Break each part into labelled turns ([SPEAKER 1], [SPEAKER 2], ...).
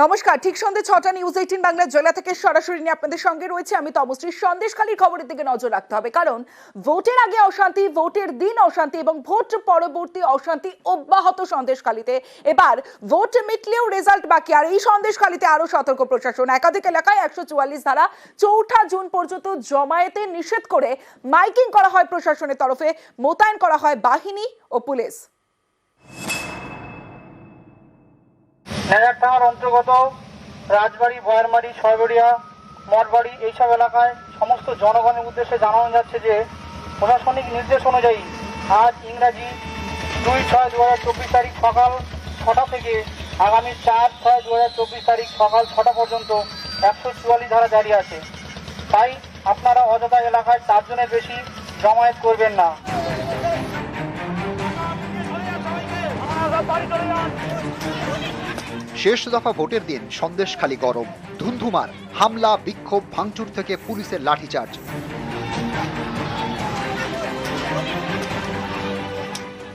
[SPEAKER 1] নমস্কার, ঠিক সন্ধ্যে ৬টা নিউজ ১৮ বাংলা জেলা থেকে সরাসরি নিয়ে আপনাদের সঙ্গে রয়েছে আমি তমশ্রী। সন্দেশখালীর খবরের দিকে নজর রাখতে হবে, কারণ ভোটের আগে অশান্তি, ভোটের দিন অশান্তি এবং ভোট পরবর্তী অশান্তি অব্যাহত সন্দেশখালীতে। এবার ভোট মিটলেও রেজাল্ট বাকি, আর এই সন্দেশখালীতে আরো সতর্ক প্রশাসন। একাধিক এলাকায় ১৪৪ ধারা ৪ঠা জুন পর্যন্ত জমায়েতে নিষেধ করে মাইকিং করা হয় প্রশাসনের তরফে, মোতায়েন করা হয় বাহিনী ও পুলিশ।
[SPEAKER 2] নেজার থানার অন্তর্গত রাজবাড়ি, ভয়ারমারি, ছয়গড়িয়া, মঠবাড়ি এইসব এলাকায় সমস্ত জনগণের উদ্দেশ্যে জানানো যাচ্ছে যে প্রশাসনিক নির্দেশ অনুযায়ী আজ ইংরাজি ২/৬/২০২৪ তারিখ সকাল ৬টা থেকে আগামী ৪/৬/২০২৪ তারিখ সকাল ৬টা পর্যন্ত ১৪৪ ধারা জারি আছে। তাই আপনারা অযথা এলাকায় ৪ জনের বেশি জমায়েত করবেন না।
[SPEAKER 3] শেষ দফা ভোটের দিন সন্দেশখালী গরম, ধুন্ধুমার হামলা, বিক্ষোভ, ভাঙচুর থেকে পুলিশের লাঠিচার্জ।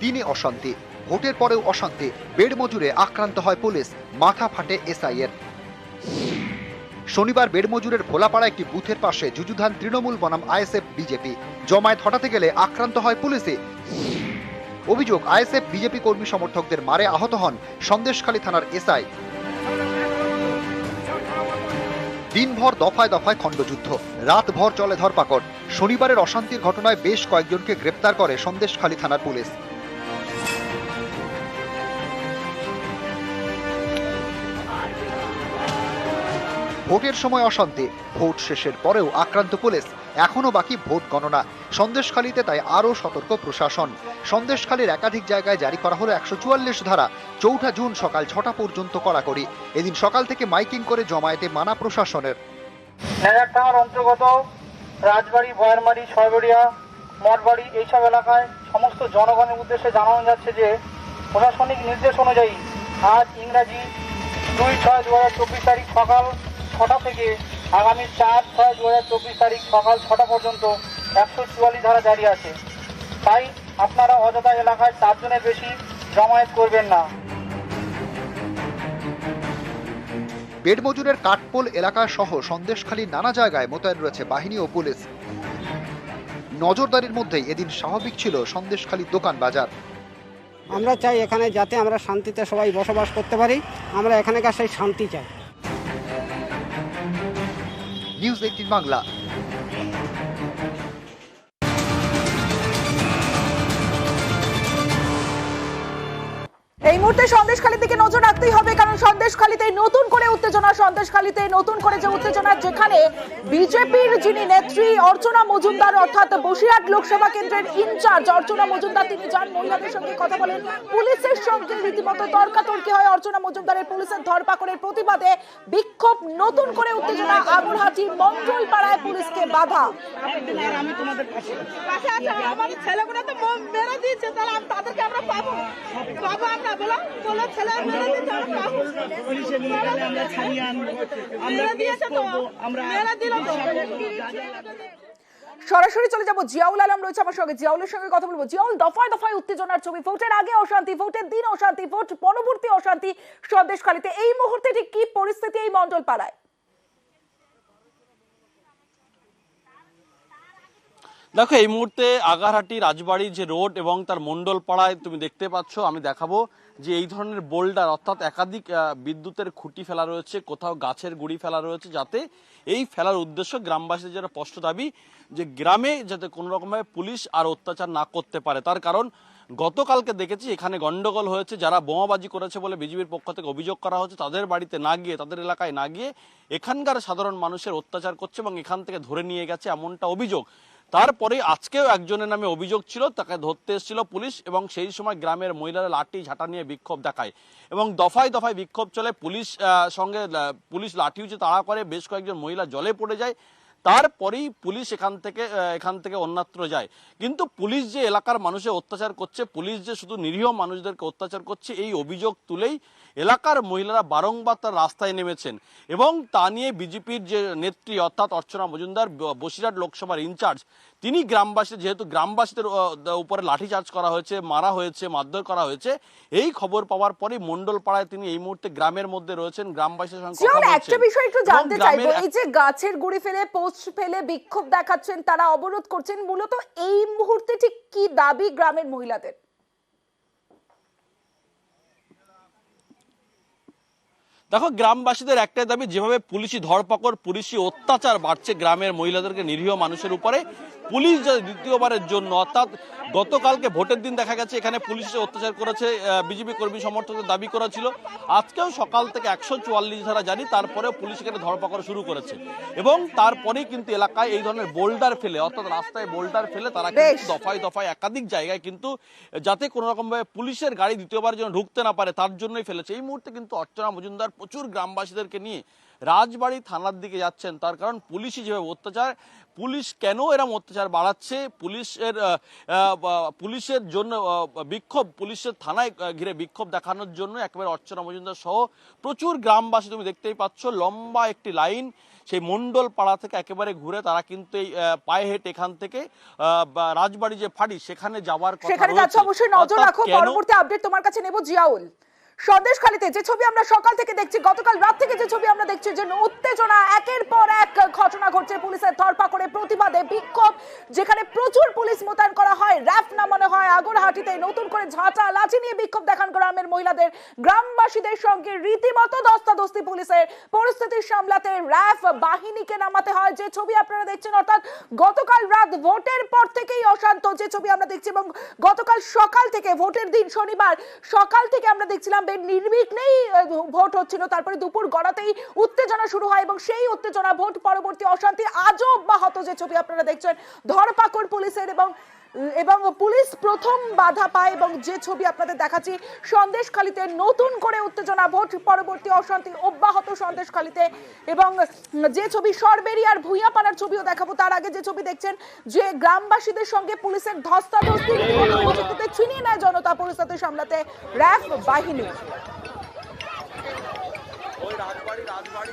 [SPEAKER 3] দিনে অশান্তি, ভোটের পরেও অশান্তি, বেড মজুরে আক্রান্ত হয় পুলিশ, মাথা ফাটে এসআই এর। শনিবার বেড মজুরের ভোলাপাড়া একটি বুথের পাশে যুযুধান তৃণমূল বনাম আইএসএফ বিজেপি। জমায়েত হটাতে গেলে আক্রান্ত হয় পুলিশে। অভিযোগ, আইএসএফ বিজেপি কর্মী সমর্থকদের মারে আহত হন সন্দেশখালী থানার এসআই। দিনভর দফায় দফায় খণ্ডযুদ্ধ, রাতভর চলে ধরপাকড়। শনিবারের অশান্তির ঘটনায় বেশ কয়েকজনকে গ্রেপ্তার করে সন্দেশখালী থানার পুলিশ। ভোটের সময় অশান্তি, ভোট শেষের পরেও আক্রান্ত পুলিশ, এখনো বাকি ভোট গণনা। সন্দেশখালীতে তাই আরো সতর্ক প্রশাসন। সন্দেশখালীর একাধিক জায়গায় জারি করা হলো ১৪৪ ধারা। ৪ঠা জুন সকাল ৬টা পর্যন্ত কড়াকড়ি। এদিন সকাল থেকে মাইকিং করে জমায়েতে মানা প্রশাসনের।
[SPEAKER 2] নেজার থানার অন্তর্গত রাজবাড়ি, ভয়ারমারি, ছয়গড়িয়া, মঠবাড়ি এইসব এলাকায় সমস্ত জনগণের উদ্দেশ্যে জানানো যাচ্ছে যে প্রশাসনিক নির্দেশ অনুযায়ী আজ ইংরাজি ২/৬/২০২৪ তারিখ সকাল ৬টা থেকে আগামী ৪/৬/২০২৪ তারিখ সকাল ৬টা পর্যন্ত ১৪৪ ধারা জারি আছে। তাই আপনারা অযথা এলাকায় ৪ জনের বেশি জমায়েত করবেন না।
[SPEAKER 3] বেড মজুরের কাঠপোল এলাকা সহ সন্দেশখালীর নানা জায়গায় মোতায়েন রয়েছে বাহিনী ও পুলিশ। নজরদারির মধ্যেই এদিন স্বাভাবিক ছিল সন্দেশখালীর দোকান বাজার।
[SPEAKER 4] আমরা চাই এখানে যাতে আমরা শান্তিতে সবাই বসবাস করতে পারি, আমরা এখানকার সেই শান্তি চাই।
[SPEAKER 3] নিউজ ১৮ বাংলা।
[SPEAKER 1] এই মুহূর্তে সন্দেশখালীর দিকে নজর রাখতেই হবে, কারণ সন্দেশখালীতে নতুন করে উত্তেজনা। সন্দেশখালীতে নতুন করে যে উত্তেজনা, যেখানে বিজেপির যিনি নেত্রী অর্চনা মজুমদার, অর্থাৎ বসিরহাট লোকসভা কেন্দ্রের ইনচার্জ অর্চনা মজুমদার, তিনি যান, মহিলাদের সঙ্গে কথা বলেন, পুলিশের সঙ্গে রীতিমতো তর্কাতর্কি হয় অর্চনা মজুমদারের। পুলিশের ধরপাকড়ের প্রতিবাদে বিক্ষোভ, নতুন করে উত্তেজনা আগরহাটি মন্ডল পাড়ায় পুলিশকে বাধা।
[SPEAKER 5] আমি তোমাদের পাশে আমার ছেলেগুলো তো মেরে দিয়েছে, তাহলে তাদেরকে আমরা পাবো আমরা বলো ছেলে মেরে দিতে আমরা পাবো, পুলিশের নিয়ে গেলে আমরা ছাড়িয়ে আনবো, আমরা দিয়েছে তো আমরা মেরে দিল তো।
[SPEAKER 1] সরাসরি চলে যাব, জিয়াউল আলম রয়েছে আমার সঙ্গে, জিয়াউলের সঙ্গে কথা বলবো। জিয়াউল, দফায় দফায় উত্তেজনার ছবি, ভোটের আগে অশান্তি, ভোটের দিন অশান্তি, ভোট পরবর্তী অশান্তি সন্দেশখালীতে। এই মুহূর্তে ঠিক কি পরিস্থিতি এই মন্ডল পাড়ায়?
[SPEAKER 6] দেখো, এই মুহূর্তে আগারহাটি রাজবাড়ির যে রোড এবং তার মন্ডল পাড়ায় তুমি দেখতে পাচ্ছ, আমি দেখাবো যে এই ধরনের বোল্ডার, অর্থাৎ একাধিক বিদ্যুতের খুঁটি ফেলা রয়েছে, কোথাও গাছের গুঁড়ি ফেলা রয়েছে, যাতে এই ফেলার উদ্দেশ্য গ্রামবাসীদের যারা স্পষ্ট দাবি যে গ্রামে যাতে কোনো রকমভাবে পুলিশ আর অত্যাচার না করতে পারে। তার কারণ গতকালকে দেখেছি এখানে গন্ডগোল হয়েছে, যারা বোমাবাজি করেছে বলে বিজেপির পক্ষ থেকে অভিযোগ করা হচ্ছে, তাদের বাড়িতে না গিয়ে, তাদের এলাকায় না গিয়ে এখানকার সাধারণ মানুষের অত্যাচার করছে এবং এখান থেকে ধরে নিয়ে গেছে, এমনটা অভিযোগ। তারপরে আজকেও একজনের নামে অভিযোগ ছিল, তাকে ধরতে এসেছিল পুলিশ এবং সেই সময় গ্রামের মহিলারা লাঠি ঝাঁটা নিয়ে বিক্ষোভ দেখায় এবং দফায় দফায় বিক্ষোভ চলে। পুলিশ লাঠি উঁচে তাড়া করে, বেশ কয়েকজন মহিলা জলে পড়ে যায়। তারপরেই পুলিশ এখান থেকে অন্যত্র যায়। কিন্তু পুলিশ যে এলাকার মানুষের অত্যাচার করছে, পুলিশ যে শুধু নিরীহ মানুষদেরকে অত্যাচার করছে, এই অভিযোগ তুলেই এলাকার মহিলারা বারংবার তার রাস্তায় নেমেছেন এবং তা নিয়ে বিজেপির যে নেত্রী অর্থাৎ অর্চনা মজুমদার, বসিরহাট লোকসভার ইনচার্জ, তিনি গ্রামবাসী, যেহেতু গ্রামবাসীদের উপরে লাঠিচার্জ করা হয়েছে, মারা হয়েছে, মারধর করা হয়েছে, এই খবর পাওয়ার পরে মণ্ডলপাড়ায় তিনি এই মুহূর্তে গ্রামের মধ্যে রয়েছেন, গ্রামবাসীর সঙ্গে কথা বলছেন।
[SPEAKER 1] একটা বিষয় একটু জানতে চাইবো, এই যে গাছের গুড়ি ফেলে পোস্ট ফেলে বিক্ষোভ দেখাচ্ছেন, তারা অবরোধ করছেন, মূলত এই মুহূর্তে ঠিক কি দাবি গ্রামের মহিলাদের?
[SPEAKER 6] দেখো, গ্রামবাসীদের একটাই দাবি, যেভাবে পুলিশি ধরপাকড়, পুলিশি অত্যাচার বাড়ছে গ্রামের মহিলাদেরকে, নিরীহ মানুষের উপরে, পুলিশ দ্বিতীয়বারের জন্য, অর্থাৎ গতকালকে ভোটের দিন দেখা গেছে এখানে পুলিশ অত্যাচার করেছে, বিজেপি কর্মী সমর্থকদের দাবি করা ছিল, আজকেও সকাল থেকে 144 ধারা জারি, তারপরেও পুলিশ এখানে ধরপাকড় শুরু করেছে এবং তারপরেই কিন্তু এলাকায় এই ধরনের বোল্ডার ফেলে, অর্থাৎ রাস্তায় বোল্ডার ফেলে তারা কিন্তু দফায় দফায় একাধিক জায়গায় কিন্তু যাতে কোনো রকম ভাবে পুলিশের গাড়ি দ্বিতীয়বার যেন ঢুকতে না পারে তার জন্যই ফেলেছে। এই মুহূর্তে কিন্তু অর্চনা মজুমদার প্রচুর গ্রামবাসীদেরকে নিয়ে রাজবাড়ি থানার দিকে যাচ্ছেন, তার কারণ পুলিশই যেভাবে অত্যাচার, পুলিশ কেন এরকম অত্যাচার বাড়াচ্ছে, পুলিশের জন্য বিক্ষোভ, পুলিশের থানায় ঘিরে বিক্ষোভ দেখানোর জন্য একেবারে অর্চনা মজুমদার সহ প্রচুর গ্রামবাসী, তুমি দেখতেই পাচ্ছ লম্বা একটি লাইন সেই মণ্ডল পাড়া থেকে একেবারে ঘুরে তারা কিন্তু এই পায়ে হেঁটে এখান থেকে রাজবাড়ি যে ফাঁড়ি সেখানে যাওয়ার কথা
[SPEAKER 1] সেখানে যাচ্ছে। অবশ্যই নজর রাখো, পরবর্তী আপডেট তোমার কাছে নেব জিয়াউল। সন্দেশখালীতে যে ছবি আমরা সকাল থেকে দেখছি, গতকাল রাত থেকে যে ছবি আমরা দেখছি, যে উত্তেজনা, একের পর এক ঘটনা ঘটছে, পুলিশের ধরপাকড়ে, প্রতিবাদে বিক্ষোভ, যেখানে প্রচুর পুলিশ মোতায়েন করা হয়, র‍্যাফ নামানো হয়, আগরহাটিতে নতুন করে ঝাঁটা লাঠি নিয়ে বিক্ষোভ দেখান গ্রামের মহিলাদের, গ্রামবাসীদের সঙ্গে রীতিমতো ধস্তাধস্তি পুলিশের, পরিস্থিতি সামলাতে র‍্যাফ বাহিনীকে নামাতে হয়। যে ছবি আপনারা দেখছেন, অর্থাৎ গতকাল রাত ভোটের পর থেকেই অশান্ত যে ছবি আমরা দেখছি, এবং গতকাল সকাল থেকে, ভোটের দিন শনিবার সকাল থেকে আমরা দেখছিলাম নির্বিঘ্নেই ভোট হচ্ছিল, তারপরে দুপুর গড়াতেই উত্তেজনা শুরু হয় এবং সেই উত্তেজনা, ভোট পরবর্তী অশান্তি আজও অব্যাহত। যে ছবি আপনারা দেখছেন, ধরপাকড় পুলিশের এবং পুলিশ প্রথম বাধা পায়, এবং যে ছবি আপনাদের দেখাচ্ছি, সন্দেশখালীতে নতুন করে উত্তেজনা, ভোট পরবর্তী অশান্তি অব্যাহত সন্দেশখালীতে। এবং যে ছবি সরবেরিয়ার ভুইয়াপাড়ার ছবিও দেখাবো, তার আগে যে ছবি দেখছেন, যে গ্রামবাসীদের সঙ্গে পুলিশের ধস্তাধস্তি, ছিনিয়ে নেয় জনতা, পরিস্থিতি সামলাতে র‍্যাফ বাহিনী,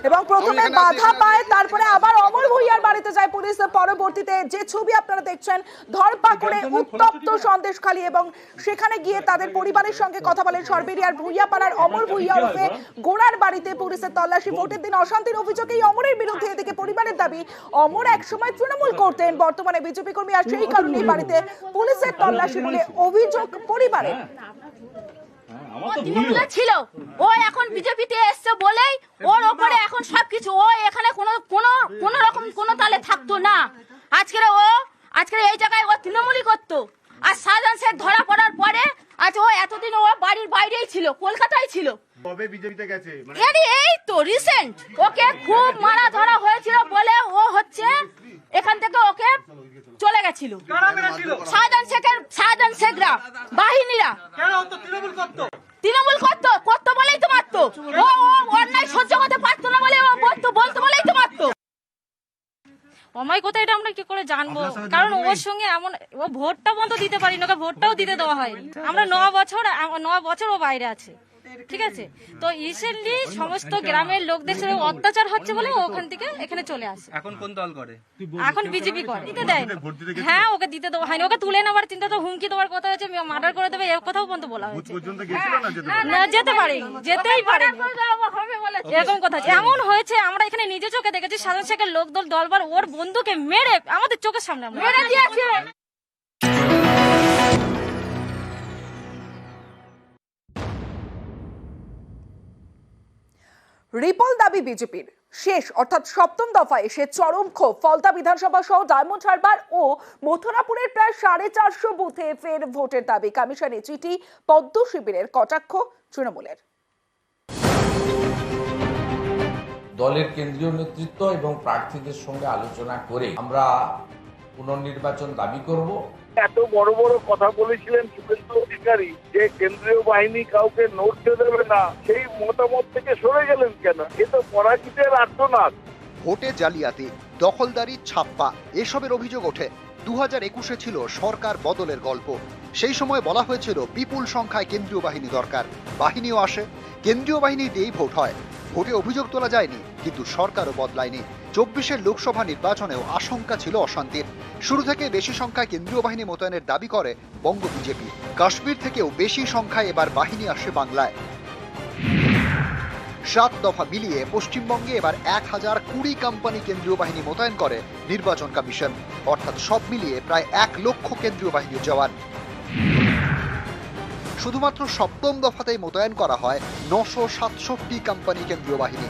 [SPEAKER 1] এবং প্রথমে বাধা পায়, তারপরে আবার অমর ভুইয়ার বাড়িতে যায় পুলিশ। পরবর্তীতে যে ছবি আপনারা দেখছেন, ধরপাকড়ে উত্তপ্ত সন্দেশখালী, এবং সেখানে গিয়ে তাদের পরিবারের সঙ্গে কথা বলেন সরবেরিয়ার ভুইয়াপাড়ার অমর ভুইয়া ওরফে গোড়ার বাড়িতে পুলিশের তল্লাশি। ভোটের দিন অশান্তির অভিযোগে এই অমরের বিরুদ্ধে, এদিকে পরিবারের দাবি, অমর একসময় তৃণমূল করতেন, বর্তমানে বিজেপি কর্মী, আর সেই কারণেই বাড়িতে পুলিশের তল্লাশি বলে অভিযোগ পরিবারের।
[SPEAKER 7] ছিল ও এখন বিজেপিতে এসছে বলেই ওর ওপরে এখন সবকিছু, ও এখানে কোন রকম কোন তালে থাকতো না। আজকে এই জায়গায় ও তৃণমূলই করতো, আর শাহজাহান শেখ ধরা পড়ার পরে আজ ও এতদিন ও বাড়ির বাইরেই ছিল, কলকাতায় ছিল।
[SPEAKER 8] কবে বিজেপিতে গেছে?
[SPEAKER 7] এই তো রিসেন্ট ওকে খুব মারা ধরা হয়েছিল বলে ও হচ্ছে এখান থেকে ওকে চলে গেছিল। শাহজাহান শেখরা বাহিনীরা তৃণমূল করতো বলেই তো মারতো, ও অন্যায় সহ্য করতে পারতো না বলে ও বলতো বলেই তো মারতো।
[SPEAKER 9] অমায়িকতা এটা আমরা কি করে জানবো, কারণ ওর সঙ্গে এমন, ও ভোটটা বন্ধ দিতে পারি না, ভোটটাও দিতে দেওয়া হয়নি। আমরা 9 বছর ও বাইরে আছে, ঠিক আছে। তো রিসেন্টলি সমস্ত গ্রামের লোকদের সাথে অত্যাচার হচ্ছে বলে ওখান থেকে এখানে চলে আসে।
[SPEAKER 8] এখন কোন দল করে?
[SPEAKER 9] এখন বিজেপি করে। দিতে দেয়, হ্যাঁ ওকে দিতে দেওয়া হয়নি, ওকে তুলে নেওয়ার চিন্তা, তো হুমকি দেওয়ার কথা হয়েছে, মার্ডার করে দেবে এর কথাও পর্যন্ত বলা হয়েছে। না যেতে পারে, যেতেই পারে এরকম কথা। এমন হয়েছে আমরা এখানে নিজে চোখে দেখেছি, শাহজাহান শেখের লোক দলবার ওর বন্ধুকে মেরে আমাদের চোখের সামনে মেরে দিয়েছে।
[SPEAKER 1] রিপল দাবি বিজেপির শেষ, অর্থাৎ সপ্তম দফায় এসে চরম ক্ষোভ। ফলতা বিধানসভা সহ ডায়মন্ড হারবার ও মথুরাপুরের প্রায় 450 বুথে ফের ভোটের দাবি, কমিশনে চিঠি, পদ্ম শিবিরের কটাক্ষ তৃণমূলের।
[SPEAKER 10] দলের কেন্দ্রীয় নেতৃত্ব এবং প্রার্থীদের সঙ্গে আলোচনা করে আমরা পুনর্নির্বাচন দাবি করব।
[SPEAKER 11] এত বড় বড় কথা বলেছিলেন শুভেন্দু অধিকারী যে কেন্দ্রীয় বাহিনী কাউকে নড়তে দেবে না, সেই মতামত থেকে সরে গেলেন কেন? এ তো পরাজিতের আর্তনাদ।
[SPEAKER 3] ভোটে জালিয়াতি, দখলদারি, ছাপ্পা, এসবের অভিযোগ ওঠে। 2021-এ ছিল সরকার বদলের গল্প। সেই সময় বলা হয়েছিল বিপুল সংখ্যায় কেন্দ্রীয় বাহিনী দরকার, বাহিনীও আসে, কেন্দ্রীয় বাহিনী দিয়েই ভোট হয়। ভোটে অভিযোগ তোলা যায়নি, কিন্তু সরকারও বদলায়নি। 24-এর লোকসভা নির্বাচনেও আশঙ্কা ছিল অশান্তির। শুরু থেকে বেশি সংখ্যায় কেন্দ্রীয় বাহিনী মোতায়েনের দাবি করে বঙ্গ বিজেপি। কাশ্মীর থেকেও বেশি সংখ্যায় এবার বাহিনী আসে বাংলায়। 7 দফা মিলিয়ে পশ্চিমবঙ্গে এবার 1020 কোম্পানি কেন্দ্রীয় বাহিনী মোতায়েন করে নির্বাচন কমিশন, অর্থাৎ সব মিলিয়ে প্রায় 1 লক্ষ কেন্দ্রীয় বাহিনীর জওয়ান। শুধুমাত্র 7ম দফাতেই মোতায়েন করা হয় 967 কোম্পানি কেন্দ্রীয় বাহিনী,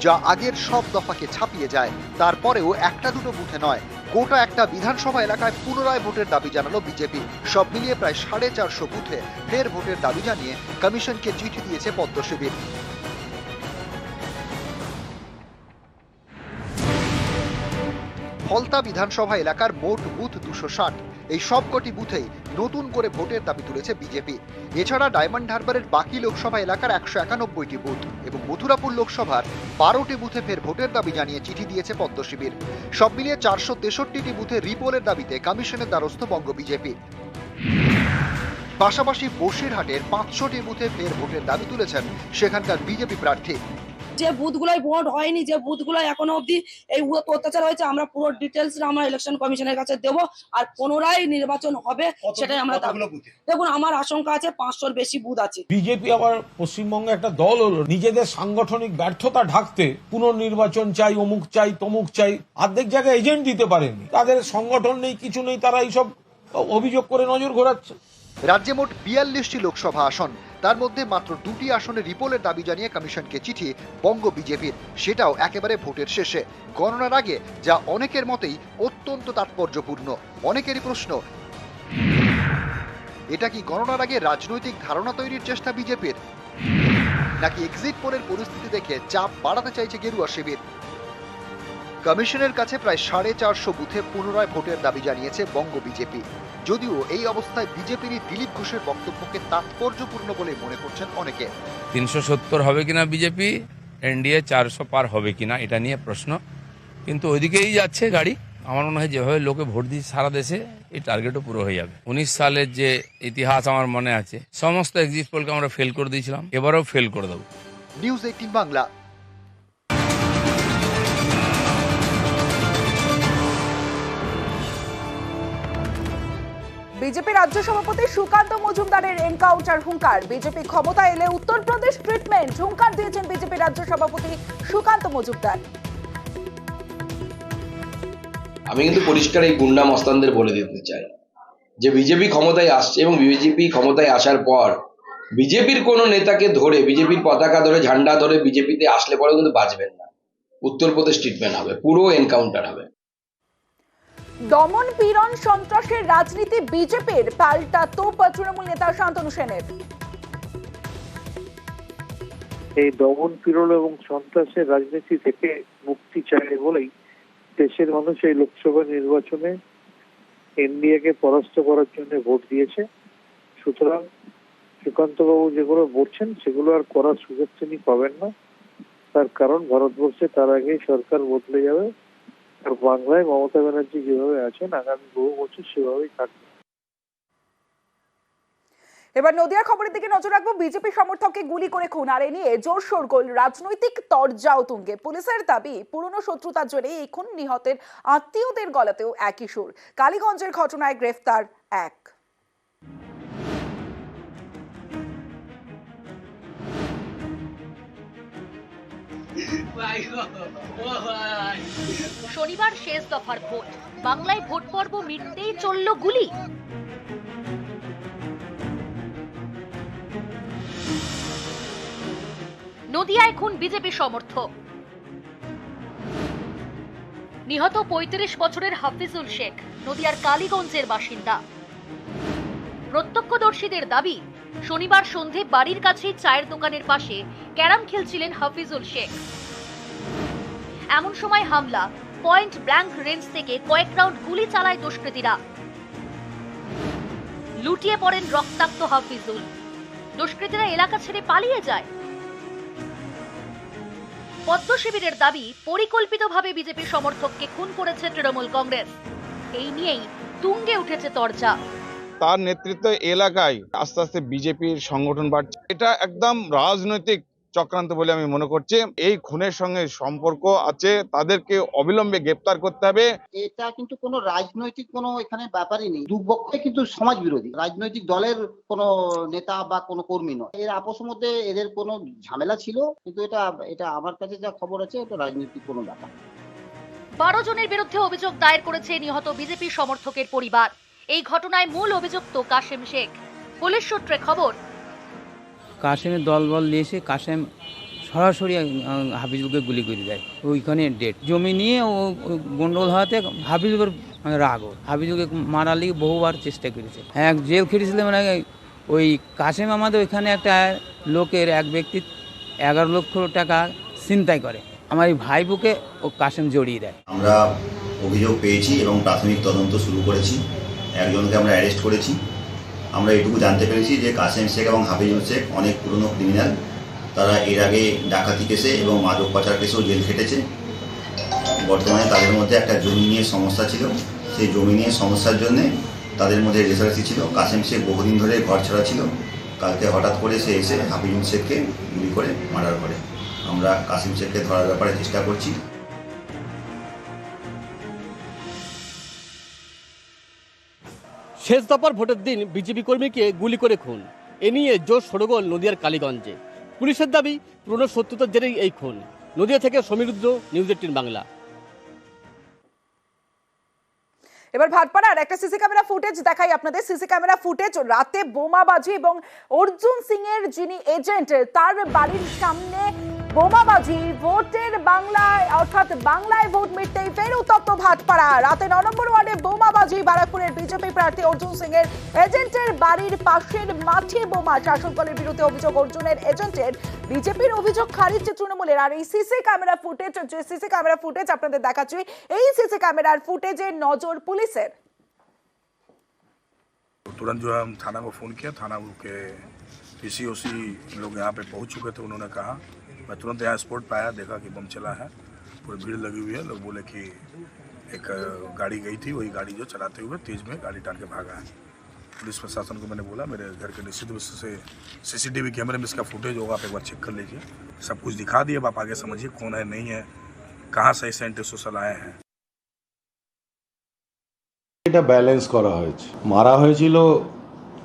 [SPEAKER 3] যা আগের সব দফাকে ছাপিয়ে যায়। তারপরেও একটা দুটো বুথে নয়, গোটা একটা বিধানসভা এলাকায় পুনরায় ভোটের দাবি জানালো বিজেপি। সব মিলিয়ে প্রায় 450 বুথে ফের ভোটের দাবি জানিয়ে কমিশনকে চিঠি দিয়েছে পদ্ম শিবির। ফলতা বিধানসভা এলাকার মোট বুথ 260। এই সবকটি বুথেই নতুন করে ভোটের দাবি তুলেছে বিজেপি। এছাড়া ডায়মন্ড হারবারের বাকি লোকসভা এলাকার 191টি বুথ এবং মথুরাপুর লোকসভার 12টি বুথে ফের ভোটের দাবি জানিয়ে চিঠি দিয়েছে পদ্ম শিবির। সব মিলিয়ে 463টি বুথে রিপোলের দাবিতে কমিশনের দ্বারস্থ বঙ্গ বিজেপি। পাশাপাশি বসিরহাটের 500টি বুথে ফের ভোটের দাবি তুলেছেন সেখানকার বিজেপি প্রার্থী।
[SPEAKER 5] যে বুথগুলোয় ভোট হয়নি, যে বুথগুলো এখনো অবধি এই অত্যাচার হয়েছে, আমরা পুরো ডিটেলস আমরা ইলেকশন কমিশনের কাছে দেব, আর পুনরায় নির্বাচন হবে সেটাই আমরা দেখুন। আমার আশঙ্কা আছে 500-র বেশি বুথ আছে।
[SPEAKER 12] বিজেপি আবার পশ্চিমবঙ্গে একটা দল হলো, নিজেদের সাংগঠনিক ব্যর্থতা ঢাকতে পুনর্নির্বাচন চাই, অমুক চাই, তমুক চাই, অর্ধেক জায়গায় এজেন্ট দিতে পারেনি, তাদের সংগঠন নেই, কিছু নেই, তারা এইসব অভিযোগ করে নজর ঘোরাচ্ছে।
[SPEAKER 3] রাজ্যে মোট 42টি লোকসভা আসন, তার মধ্যে মাত্র 2টি আসনে রিপোলের দাবি জানিয়ে কমিশনকে চিঠি বঙ্গ বিজেপির, সেটাও একেবারে ভোটের শেষে, গণনার আগে, যা অনেকের মতেই অত্যন্ত তাৎপর্যপূর্ণ। অনেকেরই প্রশ্ন, এটা কি গণনার আগে রাজনৈতিক ধারণা তৈরির চেষ্টা বিজেপির, নাকি এক্সিট পোলের পরিস্থিতি দেখে চাপ বাড়াতে চাইছে গেরুয়া শিবির? কমিশনের কাছে প্রায় 450 বুথে পুনরায় ভোটের দাবি জানিয়েছে বঙ্গ বিজেপি। যদিও এই অবস্থায় বিজেপির দিলীপ ঘোষের বক্তব্যকে তাৎপর্যপূর্ণ বলে মনে করছেন অনেকে।
[SPEAKER 10] 370 হবে কিনা বিজেপি, এনডিএ 400 পার হবে কিনা, এটা নিয়ে প্রশ্ন, কিন্তু ওইদিকেই যাচ্ছে গাড়ি। আমার মনে হয় যেভাবে লোকে ভোট দিচ্ছে সারা দেশে, এই টার্গেটও পুরো হয়ে যাবে। 19 সালের যে ইতিহাস আমার মনে আছে, সমস্ত এক্সিট পোলকে আমরা ফেল করে দিয়েছিলাম, এবারেও ফেল করে দেবো।
[SPEAKER 3] নিউজ 18 বাংলা।
[SPEAKER 1] বিজেপি রাজ্য সভাপতি সুকান্ত মজুমদারের এনকাউন্টার হুঙ্কার। বিজেপি ক্ষমতা এলে উত্তরপ্রদেশ ট্রিটমেন্ট, হুঙ্কার দিয়েছেন বিজেপি রাজ্য সভাপতি সুকান্ত মজুমদার।
[SPEAKER 13] আমি কিন্তু পরিষ্কার এই গুন্ডা মস্তানদের বলে দিতে চাই যে বিজেপি ক্ষমতায় আসছে, এবং বিজেপি ক্ষমতায় আসার পর বিজেপির কোনো নেতাকে ধরে, বিজেপির পতাকা ধরে, ঝান্ডা ধরে বিজেপিতে আসলে পরেও কিন্তু বাঁচবেন না। উত্তরপ্রদেশ ট্রিটমেন্ট হবে, পুরো এনকাউন্টার হবে।
[SPEAKER 1] দমন পীড়ন সন্ত্রাসের রাজনীতি বিজেপির, পাল্টা তোপ তৃণমূল নেতা শান্তনু সেনের।
[SPEAKER 11] এই দমন পীড়ন এবং সন্ত্রাসের রাজনীতি থেকে মুক্তি চায় বলেই দেশের মানুষ এই লোকসভা নির্বাচনে এনডিএকে পরাস্ত করার জন্য ভোট দিয়েছে। সুতরাং সুকান্ত বাবু যেগুলো বলছেন সেগুলো আর করার সুযোগ তিনি পাবেন না। তার কারণ ভারতবর্ষে তার আগেই সরকার বদলে যাবে, আর বাংলায় মমতা ব্যানার্জি যেভাবে আছেন আগামী বহু বছর সেভাবেই থাকবে।
[SPEAKER 1] এবার নদিয়ার খবরের দিকে নজর রাখবো। বিজেপি সমর্থককে গুলি করে খুন, আর এ নিয়ে জোর শোরগোল, রাজনৈতিক তরজাও তুঙ্গে। পুলিশের দাবি পুরনো শত্রুতার জেরে এই খুন, নিহতের আত্মীয়দের গলাতেও একই সুর। কালীগঞ্জের ঘটনায় গ্রেফতার এক।
[SPEAKER 7] শনিবার শেষ দফার ভোট, বাংলায় ভোট পর্ব মিটতেই চলল গুলি। নদিয়ায় খুন বিজেপি সমর্থক, নিহত 35 বছরের হাফিজুল শেখ, নদিয়ার কালীগঞ্জের বাসিন্দা। প্রত্যক্ষদর্শীদের দাবি, শনিবার সন্ধে বাড়ির কাছে চায়ের দোকানের পাশে ক্যারাম খেলছিলেন হাফিজুল শেখ। এমন সময় হামলা, পয়েন্ট ব্ল্যাঙ্ক রেঞ্জ থেকে কয়েক রাউন্ড গুলি চালায় দুষ্কৃতীরা। লুটিয়ে পড়েন রক্তাক্ত হাফিজুল। দুষ্কৃতীরা এলাকা ছেড়ে পালিয়ে যায়। পদ্ম শিবিরের দাবি, পরিকল্পিতভাবে বিজেপি সমর্থককে খুন করেছে তৃণমূল কংগ্রেস। এই নিয়েই তুঙ্গে উঠেছে চর্চা।
[SPEAKER 14] তার নেতৃত্বে এলাকায় আস্তে আস্তে বিজেপির সংগঠন বাড়ছে। এটা একদম রাজনৈতিক চক্রান্ত বলে আমি মনে করছি। এই খুনের সঙ্গে সম্পর্ক আছে, তাদেরকে অবিলম্বে গ্রেপ্তার করতে হবে।
[SPEAKER 15] এটা কিন্তু কোনো রাজনৈতিক কোনো এখানে ব্যাপারই নেই, দুপক্ষে কিন্তু সমাজ বিরোধী, রাজনৈতিক দলের কোনো নেতা বা কোনো কর্মী নয়। এর আপসের মধ্যে এদের কোনো ঝামেলা ছিল, কিন্তু এটা আমার কাছে যা খবর আছে এটা রাজনৈতিক কোনো ব্যাপার।
[SPEAKER 7] 12 জনের বিরুদ্ধে অভিযোগ দায়ের করেছে নিহত বিজেপি সমর্থকের পরিবার। এই ঘটনায় মূল অভিযুক্ত কাশেম শেখ। পুলিশ সূত্রে খবর,
[SPEAKER 16] কাশেমের দলবল নিয়ে এসে কাশেম সরাসরি হাফিজুলকে গুলি করে দেয়, ওইখানে ডেট জমি নিয়ে ও গন্ডগোল হওয়াতে হাফিজুলের রাগ, হাফিজুলকে মারার লিগে বহুবার চেষ্টা করেছে। হ্যাঁ, জেল খেটেছিল। মানে ওই কাশেম আমাদের ওইখানে একটা লোকের এক ব্যক্তি 11 লক্ষ টাকা ছিনতাই করে, আমার এই ভাইবোকে ও কাশেম জড়িয়ে দেয়।
[SPEAKER 17] আমরা অভিযোগ পেয়েছি এবং প্রাথমিক তদন্ত শুরু করেছি। একজনকে আমরা অ্যারেস্ট করেছি। আমরা এটুকু জানতে পেরেছি যে কাশেম শেখ এবং হাফিজুল শেখ অনেক পুরনো ক্রিমিনাল। তারা এর আগে ডাকাতি কেসে এবং মাদক পাচার কেসেও জেল খেটেছে। বর্তমানে তাদের মধ্যে একটা জমি নিয়ে সমস্যা ছিল। সেই জমি নিয়ে সমস্যার জন্য তাদের মধ্যে রেসারেসি ছিল। কাশেম শেখ বহুদিন ধরে ঘর ছাড়া ছিল। কালকে হঠাৎ করে সে এসে হাফিজুল শেখকে গুলি করে মার্ডার করে। আমরা কাশেম শেখকে ধরার ব্যাপারে চেষ্টা করছি।
[SPEAKER 18] শেষ দফার ভোটের দিন বিজেপি কর্মীকে গুলি করে খুন, এ নিয়ে জোর শোরগোল নদিয়ার কালীগঞ্জে। পুলিশের দাবি পুরনো শত্রুতার জেরেই এই খুন। নদিয়া থেকে সমীর রুদ্র, নিউজ 18 বাংলা।
[SPEAKER 1] এবার ভাটপাড়ার একটা সিসি ক্যামেরা ফুটেজ দেখাই আপনাদের। সিসি ক্যামেরা ফুটেজ, রাতে বোমাবাজি এবং অর্জুন সিং এর যিনি এজেন্ট তার বাড়ির সামনে বোমাবাজি। ভোটের বাংলায় অর্থাৎ বাংলায় ভোট মিটতেই ফের উত্তপ্ত ভাটপাড়া। রাতে 9 নম্বর ওয়ার্ডে বোমাবাজি। ব্যারাকপুরের বিজেপি প্রার্থী অর্জুন সিং এর এজেন্টের বাড়ির পাশের মাঠে বোমা। শাসক দলের বিরুদ্ধে অভিযোগ অর্জুনের এজেন্টের, বিজেপির অভিযোগ খারিজ তৃণমূলের। আর এই সিসি ক্যামেরা ফুটেজ, যে সিসি ক্যামেরা ফুটেজ আপনাদের দেখাচ্ছি, এই সিসি ক্যামেরার ফুটেজে নজর পুলিশের।
[SPEAKER 19] तुरंत जो है हम थाना को फ़ोन किया, थाना के पीसीओसी लोग यहाँ पे पहुँच चुके थे। उन्होंने कहा, मैं तुरंत यहाँ स्पॉट पे आया, देखा कि बम चला है, पूरी भीड़ लगी हुई है। लोग बोले कि एक गाड़ी गई थी, वही गाड़ी जो चलाते हुए तेज में गाड़ी टाल के भागा है। पुलिस प्रशासन को मैंने बोला मेरे घर के निश्चित रूप से सीसीटीवी कैमरे में इसका फुटेज होगा, आप एक बार चेक कर लीजिए। सब कुछ दिखा दिए, आप आगे समझिए कौन है नहीं है, कहाँ से ऐसे एंटी सोशल आए हैं।
[SPEAKER 12] এটা ব্যালেন্স করা হয়েছে। মারা হয়েছিল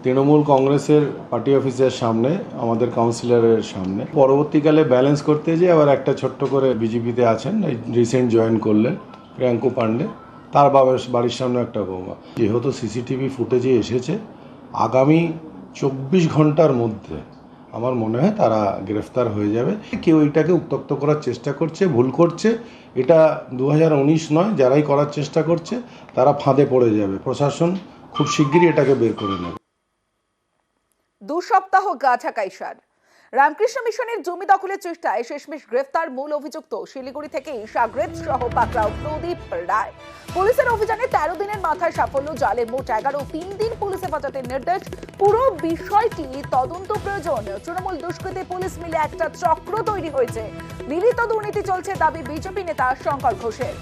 [SPEAKER 12] তৃণমূল কংগ্রেসের পার্টি অফিসের সামনে, আমাদের কাউন্সিলরের সামনে। পরবর্তীকালে ব্যালেন্স করতে যে আবার একটা ছোট্ট করে বিজেপিতে আছেন, রিসেন্ট জয়েন করলেন প্রিয়াঙ্কু পান্ডে, তার বাড়ির সামনে একটা বোমা। যেহেতু সিসিটিভি ফুটেজে এসেছে, আগামী 24 ঘন্টার মধ্যে আমার মনে হয় তারা গ্রেফতার হয়ে যাবে। কেউ এটাকে উত্তক্ত করার চেষ্টা করছে, ভুল করছে। এটা 2019 নয়, যারাই করার চেষ্টা করছে তারা ফাঁদে পড়ে যাবে। প্রশাসন খুব শিগগিরই এটাকে বের করে নেবে।
[SPEAKER 1] 2 সপ্তাহ গা ঢাকাই সার। রামকৃষ্ণ মিশনের জমি দখলের চেষ্টায় শেষমেশ গ্রেফতার মূল অভিযুক্ত শিলিগুড়ি থেকে সাগরেদ সহ পাকড়াও প্রদীপ রায়। পুলিশের অভিযানে 13 দিনের মাথায় সাফল্য। জালে মোট 11, 3 দিন পুলিশ হেফাজতের নির্দেশ। পুরো বিষয়টি তদন্ত প্রয়োজন। তৃণমূল দুষ্কৃতী পুলিশ মিলে একটা চক্র তৈরি হয়েছে। মিলিত দুর্নীতি চলছে, দাবি বিজেপি নেতা শঙ্কর ঘোষের।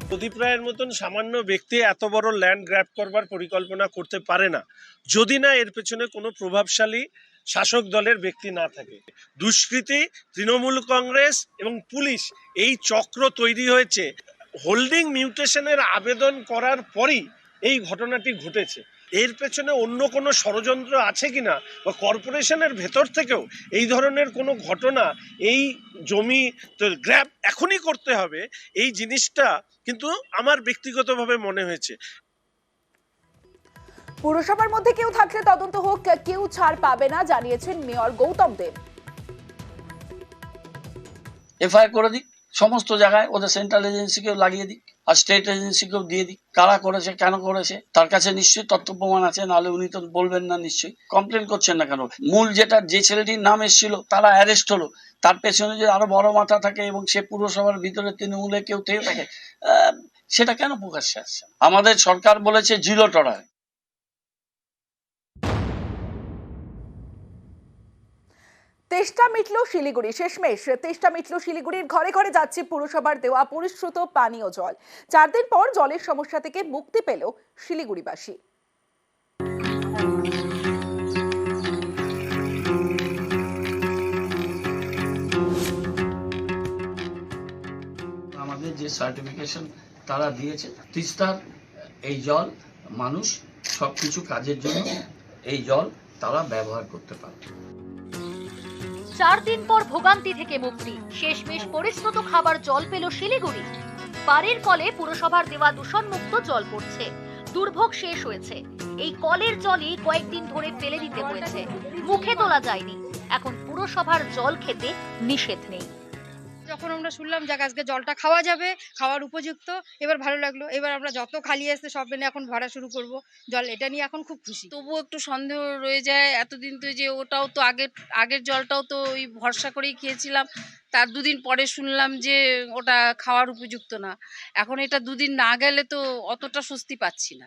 [SPEAKER 20] প্রদীপ রায়ের মতন সামান্য ব্যক্তি এত বড় ল্যান্ড গ্র্যাব করবার পরিকল্পনা করতে পারে না, যদি না এর পেছনে কোনো প্রভাবশালী শাসক দলের ব্যক্তি না থাকে। দুষ্কৃতী, তৃণমূল কংগ্রেস এবং পুলিশ, এই চক্র তৈরি হয়েছে। হোল্ডিং মিউটেশনের আবেদন করার পরই এই ঘটনাটি ঘটেছে। এর পেছনে অন্য কোনো ষড়যন্ত্র আছে কিনা, বা কর্পোরেশনের ভেতর থেকেও এই ধরনের কোনো ঘটনা, এই জমি গ্র্যাব এখনই করতে হবে, এই জিনিসটা কিন্তু আমার ব্যক্তিগতভাবে মনে হয়েছে।
[SPEAKER 1] পুরসভার মধ্যে কেউ থাকলে তদন্ত হোক, কেউ ছাড় পাবে না, জানিয়েছেন মেয়র গৌতম দেব।
[SPEAKER 21] এফআইআর করে দিক সমস্ত জায়গায়, ওদের সেন্ট্রাল এজেন্সিকেও লাগিয়ে দিক আর স্টেট এজেন্সিকেও দিয়ে দিক। কারা করেছে, কেন করেছে, তার কাছে নিশ্চয়ই তথ্য প্রমাণ আছে, নাহলে উনি তো বলবেন না। নিশ্চয়ই কমপ্লেন করছেন না কেন? মূল যে ছেলেটির নাম এসেছিল তারা অ্যারেস্ট হলো, তার পেছনে যে আরো বড় মাথা থাকে এবং সে পুরসভার ভিতরে তৃণমূলে কেউ থেকে থাকে, সেটা কেন প্রকাশ্যে আসছে? আমাদের সরকার বলেছে 0 টলারেন্স।
[SPEAKER 1] তেষ্টা মিটল শিলিগুড়ি, শেষমেশ তেষ্টা মিটল শিলিগুড়ির ঘরে ঘরে যাচ্ছে পুরসভার দেওয়া পরিশ্রুত পানীয় জল। 4 দিন পর জলের সমস্যা থেকে মুক্তি পেল শিলিগুড়িবাসী।
[SPEAKER 21] আমাদের যে সার্টিফিকেশন তারা দিয়েছে, তিস্তার এই জল মানুষ সবকিছু কাজের জন্য এই জল তারা ব্যবহার করতে পারে।
[SPEAKER 2] 4 দিন পর ভোগান্তি থেকে মুক্তি, শেষমেশ পরিশ্রুত খাবার জল পেল শিলিগুড়ি। বাড়ির কলে পুরসভার দেওয়া দূষণমুক্ত জল পড়ছে, দুর্ভোগ শেষ হয়েছে। এই কলের জলই কয়েকদিন ধরে ফেলে দিতে হয়েছে, মুখে তোলা যায়নি। এখন পুরসভার জল খেতে নিষেধ নেই।
[SPEAKER 9] যখন আমরা শুনলাম যে আজকে জলটা খাওয়া যাবে, খাওয়ার উপযুক্ত, এবার ভালো লাগলো। এবার আমরা যত খালি আসছে সব এনে এখন ভরা শুরু করব জল, এটা নিয়ে এখন খুব খুশি।
[SPEAKER 22] তবুও একটু সন্দেহ রয়ে যায়, এতদিন তো যে ওটাও তো আগের জলটাও তো ওই ভরসা করেই খেয়েছিলাম, তার 2 দিন পরে শুনলাম যে ওটা খাওয়ার উপযুক্ত না। এখন এটা 2 দিন না গেলে তো অতটা স্বস্তি পাচ্ছি না।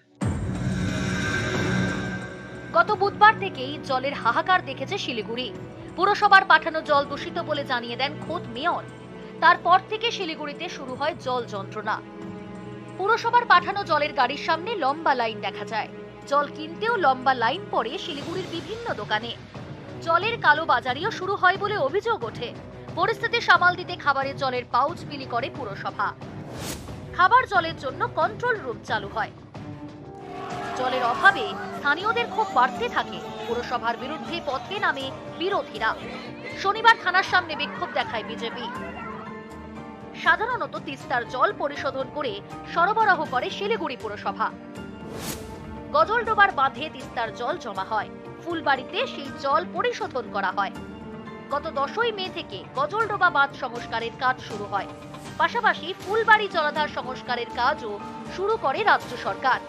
[SPEAKER 2] গত বুধবার থেকেই জলের হাহাকার দেখেছে শিলিগুড়ি। পুরসভার পাঠানো জল দূষিত বলে জানিয়ে দেন খোদ মেয়র। তারপর থেকে শিলিগুড়িতে শুরু হয় জল যন্ত্রণা। পুরসভার পাঠানো জলের গাড়ির সামনে লম্বা লাইন দেখা যায়। জল কিনতেও লম্বা লাইন পড়ে শিলিগুড়ির বিভিন্ন দোকানে। জলের কালো বাজারিও শুরু হয় বলে অভিযোগ ওঠে। পরিস্থিতি সামাল দিতে খাবারের জলের পাউচ বিলি করে পুরসভা। খাবার জলের জন্য কন্ট্রোল রুম চালু হয়। জলের অভাবে স্থানীয়দের ক্ষোভ বাড়তে থাকে। পুরসভার বিরুদ্ধে পথে নামে বিরোধীরা। শনিবার থানার সামনে বিক্ষোভ দেখায় বিজেপি। সাধারণত তিস্তার জল পরিশোধন করে সরবরাহ করে শিলিগুড়ি পুরসভা। গজলডোবার বাঁধে তিস্তার জল জমা হয়, ফুলবাড়িতে সেই জল পরিশোধন করা হয়। গত 10ই মে থেকে গজলডোবা বাঁধ সংস্কারের কাজ শুরু হয়। পাশাপাশি ফুলবাড়ি জলাধার সংস্কারের কাজও শুরু করে রাজ্য সরকার।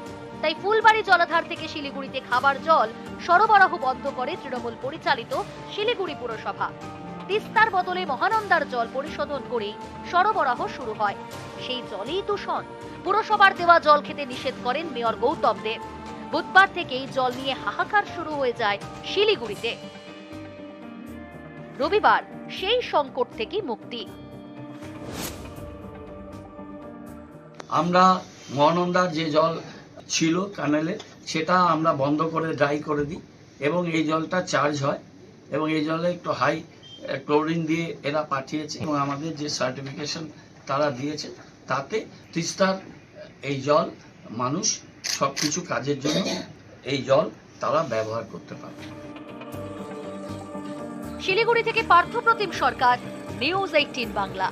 [SPEAKER 2] তাই ফুলবাড়ি জলাধার থেকে শিলিগুড়িতে খাবার জল সরবরাহ বন্ধ করে তৃণমূল পরিচালিত শিলিগুড়ি পুরসভা। তিস্তার বদলে মহানন্দার জল পরিশোধন করে সরবরাহ শুরু হয়। সেই জলেই দূষণ। পুরসভার দেওয়া জল খেতে নিষেধ করেন মেয়র গৌতম দেব। বুধবার থেকেই জল নিয়ে হাহাকার শুরু হয়ে যায় শিলিগুড়িতে। রবিবার সেই সংকট থেকে মুক্তি।
[SPEAKER 21] আমরা মহানন্দার যে জল ছিল ক্যানেলে, সেটা আমরা বন্ধ করে ড্রাই করে দিই এবং এই জলটা চার্জ হয় এবং এই জলে একটু হাই ক্লোরিন দিয়ে এরা পাঠিয়েছে এবং আমাদের যে সার্টিফিকেশন তারা দিয়েছে তাতে তিস্তার এই জল মানুষ সবকিছু কাজের জন্য এই জল তারা ব্যবহার করতে পারে।
[SPEAKER 2] শিলিগুড়ি থেকে পার্থপ্রতিম সরকার, নিউজ 18 বাংলা।